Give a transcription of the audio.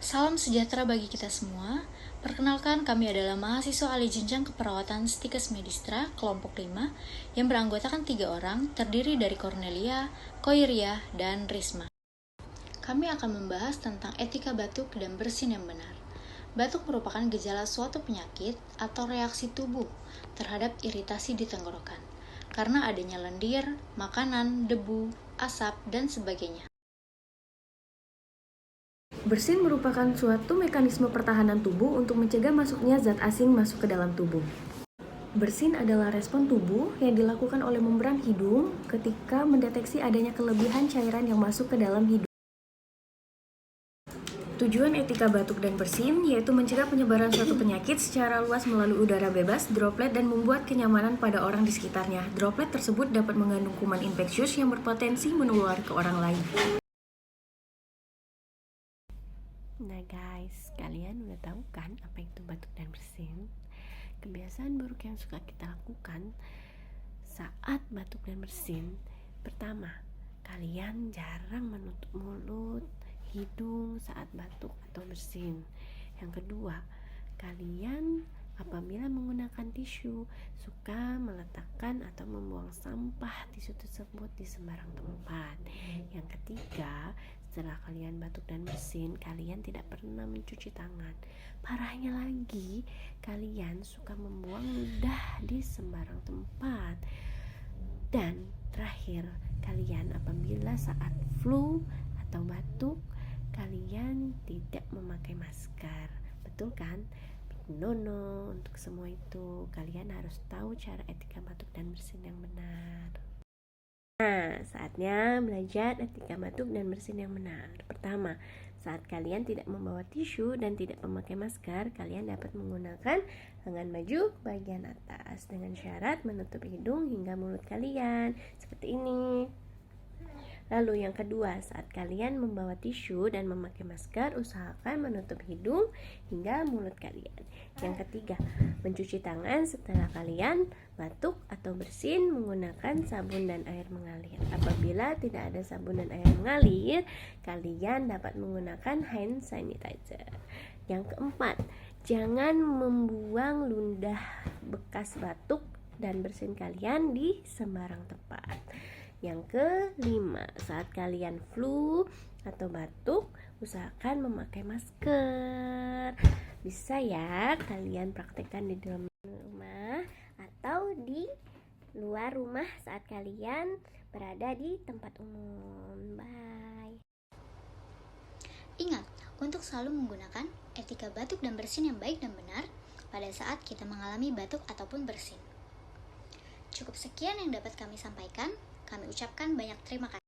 Salam sejahtera bagi kita semua. Perkenalkan, kami adalah mahasiswa alih jenjang keperawatan Stikes Medistra kelompok 5 yang beranggotakan 3 orang, terdiri dari Cornelia, Koiria, dan Risma. Kami akan membahas tentang etika batuk dan bersin yang benar. Batuk merupakan gejala suatu penyakit atau reaksi tubuh terhadap iritasi di tenggorokan karena adanya lendir, makanan, debu, asap, dan sebagainya. Bersin merupakan suatu mekanisme pertahanan tubuh untuk mencegah masuknya zat asing masuk ke dalam tubuh. Bersin adalah respon tubuh yang dilakukan oleh membran hidung ketika mendeteksi adanya kelebihan cairan yang masuk ke dalam hidung. Tujuan etika batuk dan bersin yaitu mencegah penyebaran suatu penyakit secara luas melalui udara bebas, droplet, dan membuat kenyamanan pada orang di sekitarnya. Droplet tersebut dapat mengandung kuman infeksius yang berpotensi menular ke orang lain. Nah guys, kalian udah tahu kan apa itu batuk dan bersin? Kebiasaan buruk yang suka kita lakukan saat batuk dan bersin. Pertama, kalian jarang menutup mulut, hidung saat batuk atau bersin. Yang kedua, kalian apabila menggunakan tisu suka meletakkan atau membuang sampah tisu tersebut di sembarang tempat. Yang ketiga, setelah kalian batuk dan bersin, kalian tidak pernah mencuci tangan. Parahnya lagi, kalian suka membuang ludah di sembarang tempat. Dan terakhir, kalian apabila saat flu atau batuk, kalian tidak memakai masker. Betul kan? No, untuk semua itu kalian harus tahu cara etika batuk dan bersin yang benar. Nah, saatnya belajar etika batuk dan bersin yang benar. Pertama, saat kalian tidak membawa tisu dan tidak memakai masker, kalian dapat menggunakan lengan baju bagian atas dengan syarat menutup hidung hingga mulut kalian, seperti ini. Lalu yang kedua, saat kalian membawa tisu dan memakai masker, usahakan menutup hidung hingga mulut kalian. Yang ketiga, mencuci tangan setelah kalian batuk atau bersin menggunakan sabun dan air mengalir. Apabila tidak ada sabun dan air mengalir, kalian dapat menggunakan hand sanitizer. Yang keempat, jangan membuang ludah bekas batuk dan bersin kalian di sembarang tempat. Yang kelima, saat kalian flu atau batuk, usahakan memakai masker. Bisa ya kalian praktekkan di dalam rumah atau di luar rumah saat kalian berada di tempat umum. Bye. Ingat, untuk selalu menggunakan etika batuk dan bersin yang baik dan benar pada saat kita mengalami batuk ataupun bersin. Cukup sekian yang dapat kami sampaikan. Kami ucapkan banyak terima kasih.